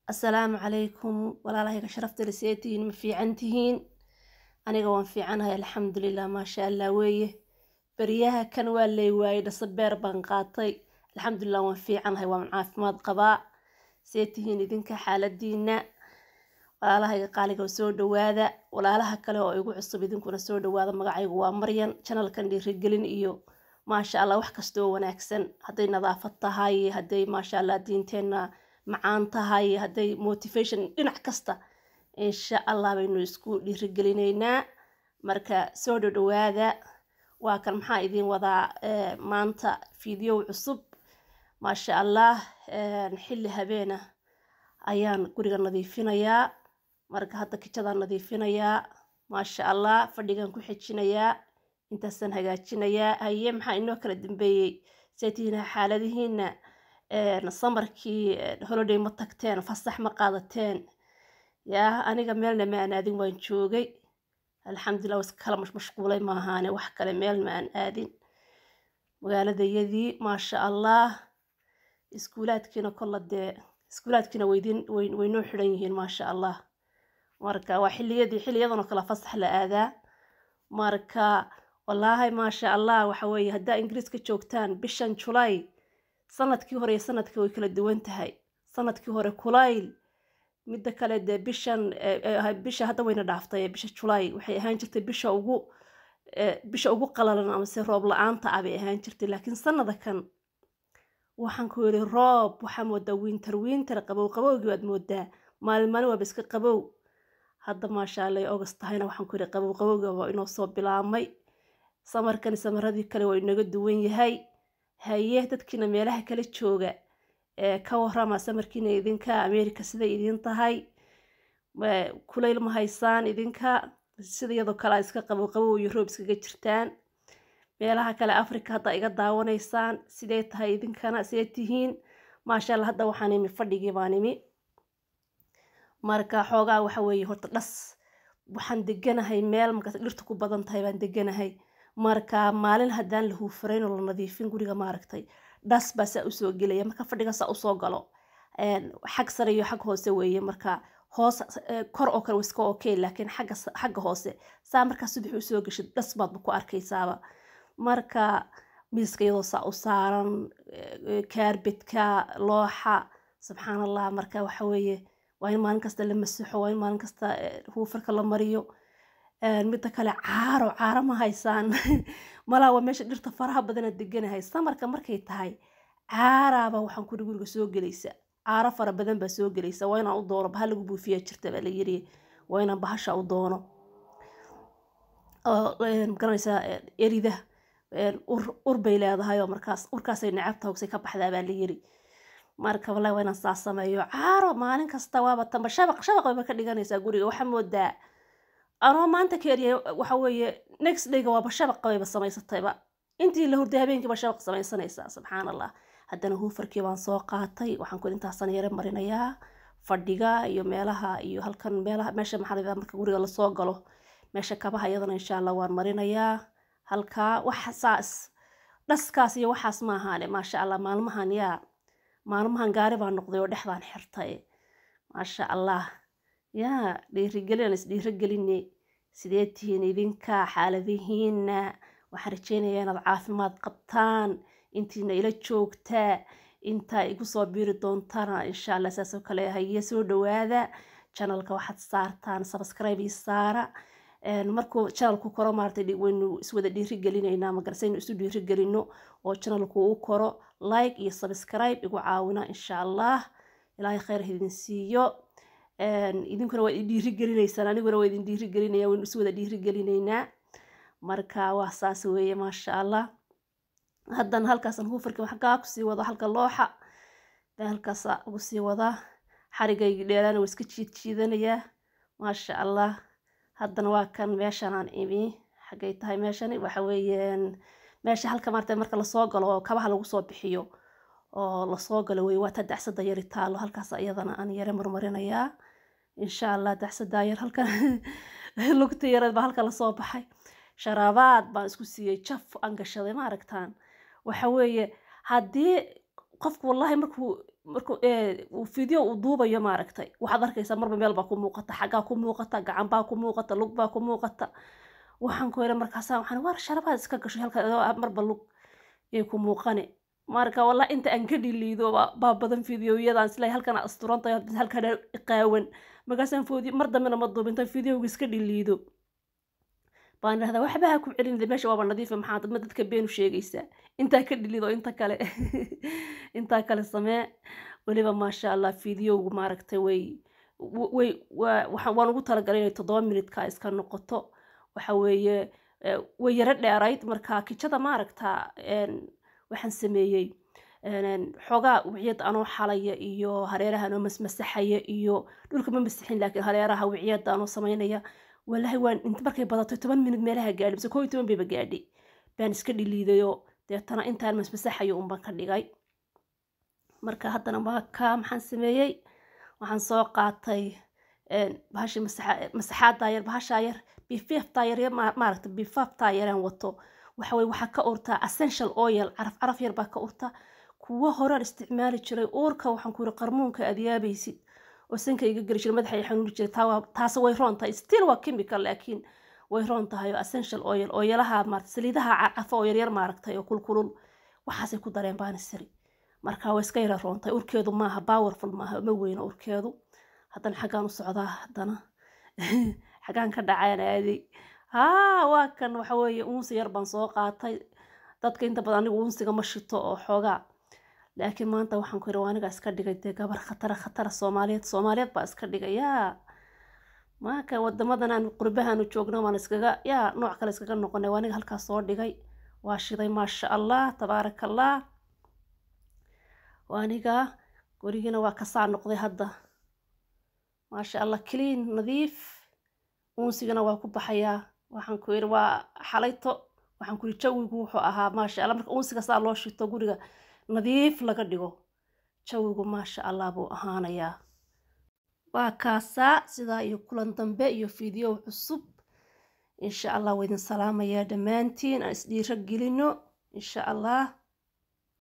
السلام عليكم ولا الله شرفت لسيتين مفي عنتهين أنا قوان في عنها الحمد لله ما شاء الله ويه بريها كان واللي وايد صبير بنقاطي الحمد لله وان في عنها ومن عافماد قضاء سيتهين إذنك حالة دينا ولا الله قالي سو دواذا ولا الله كله يقول عصب إذنكم سو دواذا مقعي ومريم channel كان دي رجلين إيو ما شاء الله وحكستو وناكسن هدي نظافتها هاي هدي ما شاء الله دينتنا macaantahay hadday motivation dhinac kasta insha allah baynu isku dhiirigelinaynaa marka soo dhawaada waa kan maxaa idin wadaa maanta video cusub maasha allah xilli habeena ayaan guriga nadiifinayaa marka hadda kitchen nadiifinayaa maasha allah fadhigan ku xijinayaa intaasan hagaajinayaa haye maxaa inoo kala dambeeyay saytiina xaaladihiina samarkii holiday ma tagteen fasax ma qaadateen yaa aniga meelna ma aan aadin waan joogay alxamdulilah was kala mashquulay ma ahaane wax kale meel ma aan aadin magaaladayadii maasha allah iskuulaadkiina kolla dee iskuulaadkiina waynoo xidhan yihiin maasha allah marka waa xilliyadan oo kala fasax la aadaa marka wallaahi maasha allah waxa weeye haddaa ingiriiska joogtaan bishan July sanadkii hore iyo sanadkii way kala duwan tahay sanadkii hore kulayl midda kale de bisha hadda wayna dhaaftay bisha July waxay ahaan jirtay bisha ugu qalalan ama si roob la'aanta ay ahaan jirtay laakiin sanadakan waxaan ku yiri roob waxa moodaa winter qabowgii waad moodaa maalin waa iska qabow hadda maasha Allah August tahayna waxaan ku yiri qabowga waa inoo soo bilaabmay samaradii kale way inaga duwan yahay haye dadkina meelaha kala jooga ka warrama samarkiina idinka America sida idin tahay kulayl ma haysaan idinka sida iyadoo kala iska qabow iyo roob iskaga jirtaan meelaha kale Afrika hadda iga daawanaysaan sidee tahay idinkana sidee tihiin maasha Allah hadda waxaan imi fadhigii baan imi marka xoogaa waxa weeye horta dhas waxaan deganahay meel marka dhirtu ku badan tahay baan deganahay marka maalin haddaan la huufreyn oo la nadiifin guriga ma aragtay dhas baa saa u soo gelaya marka fadhiga saa u soo galo xag sare iyo xag hoose weeye marka hoos kor oo kale iska okay laakiin xagga hoose saa marka subax u soo gashay dhas baad ku arkaysaaba marka miiska iyadoo saa u saaran kaarbetka looxa subxaanallah marka waxa weeye waa in maalin kasta la masaxo waa in maalin kasta huufarka la mariyo midda kale caaro ma haysaan malaa waa meesha dhirta faraha badan deganahay samarka markay tahay caaraba waxaan ku guriga soo gelaysa caaro fara badan baa soo gelaysa waa inaan u doono bahal lagu buufiyaa jirta baa la yiri waa inaan bahasha u doono garanaysa erida ur bay leedahay oo urkaasay necabta ka baxdaa baa la yiri marka wallahi waa inaan saa sameeyo caaro maalin kasta waaba tamba shabaq bay ka dhiganaysaa guriga waxa moodaa anoo maanta keeriye waxa weeye next day-ga waaba shabaq qayba samaysatayba intii la hurday habeenkii ba shabaq samaysanaysa subxaanallah haddana huufarkii baan soo qaatay waxaan ku intaasan yare marinayaa fadhiga iyo meelaha iyo halkan meesha maxalida marka guriga la soo galo meesha kabaha iyadana insha Allah waan marinayaa halka waxaas dhaskaas iyo waxaas ma ahaane maasha Allah maalmahan gaari baan noqday oo dhexdaan xirtay maasha Allah yaa dhiirigelinay sidee tihiin idinka xaaladihiina waxaan rajeynayaa inaad caafimaad qabtaan intiina ila joogtaa inta igu soo biiri doontaan insha Allah saas oo kale haye soo dhawaada channelka waxaad saartaan subscribe saara markuu channelku koro maartay waynu iswada dhiirigelinaynaa magarsaynu isu dhiirigelino oo channelku uu koro like iyo subscribe igu caawina insha Allah ilaahay khayr idin siiyo idinkuna waa dhiirigelinaysaan aniguna waa idin dhiirigelinaya waynu isu wada dhiirigelinaynaa marka waa saas weeye maasha Allah haddan halkaasan huufarkii waxaa ku sii wada halka looxa halkaas ugu sii wada xarigayga dheeraana waa iska jiidanayaa maasha Allah haddana waa kan meeshan aan imi xagay tahay meeshani waxa weeyaan meesha halka marka la soo galo oo kabaha lagu soo bixiyo oo la soo galo way waa tadacsada yar taalo halkaas ayadana aan yare marmarinayaa insha Allah dacsada yar halka lugta yarad ba halka la soo baxay sharabaad baan isku siiyay jaf aan gashaday ma aragtaan waxa weeye haddii qofku wallahi markuu video uu duubayo maaragtay waxaad arkaysaa marba meel baa ku muuqata xaggaa ku muuqata gacan baa ku muuqata lug baa ku muuqata waxaan ku yidhi markaasaa waxaan war sharabaad iska gashay halka marba lug yay ku muuqane marka wallahi inta aan ka dhiliido baa badan videoyadan islay halkan asturantay halkan qaawan markaasaan mar dambena ma duubinta videoga iska dhiliido baan rahdaa waxba ha ku celin meesha waaba nadiif maxaa dad dadka been u sheegaysaa inta ka dhilido inta kale samee waliba ma sha Allah videogu maaragtay waan ugu talagalay inay 7 minute ka iska noqoto waxa weeye way yara dheerayd marka kijada maaragta waxaan sameeyay xogaa wiciyad anoo xalaya iyo hareeraha anoo masaxaya iyo dhulka ma masixin laakiin hareeraha wiciyada anoo sameynaya والله وان انت markay badato 10 minute meelaha gaadhay mise 12 bay gaadhay baan iska dhiliidayo deetana intaan masmasaxayo un baan ka dhigay marka haddana maxaan sameeyay waxaan soo qaatay bahashi masaxaada yar bahasha yar B5 tayar maaragta B5 tayaraan wato waxa ka urta essential oil caraf yar baa ka urta kuwa hore isticmaali jiray uurka waxaan ku yiri qarmuunka adiyaabaysid وسنك يجري شو مدح يحنون يجري تاس ويرون تاي ستيل وكيميكال لكن ويرون تاي essential oil oilها مارت سليدها عفوا يرير مارك تاي وكل وحاسي كدرين بان السري marka way iska yara roontay urkeedu maaha powerful maaha ma weyn urkeedu hadan xagaan u socdaa hadana xagaan ka dhacayna aadi waa kan waxa weeye uunsi yar baan soo qaatay dadka inta badan anigu uunsiga ma shito oo xoogaa laakiin maanta waxaan ku yiri aniga iska dhigay gabar khatar Soomaaliyeed baa iska dhigaya maaka wadamadan aan qurbahan u joogno waan iskaga nooc kale iskaga noqonay aniga halkaas soo dhigay waa shiday ma sha Allah tabaarakallah وaniga gurigina waa ka saa noqday hadda ma sha Allah clean nadiif unsigana waa ku baxaya waxaan ku yiri waa xalayto waxaan ku yiri jawigu wuxuu ahaa ma sha Allah marka unsiga saa loo shito guriga nadiif laga dhigo jawigu ma sha Allah buu ahaanaya waa kaasa sida iyo kulan dambe iyo video cusub insha Allah weydin salaamaya dhamaantiin aan isdhiira gelino insha Allah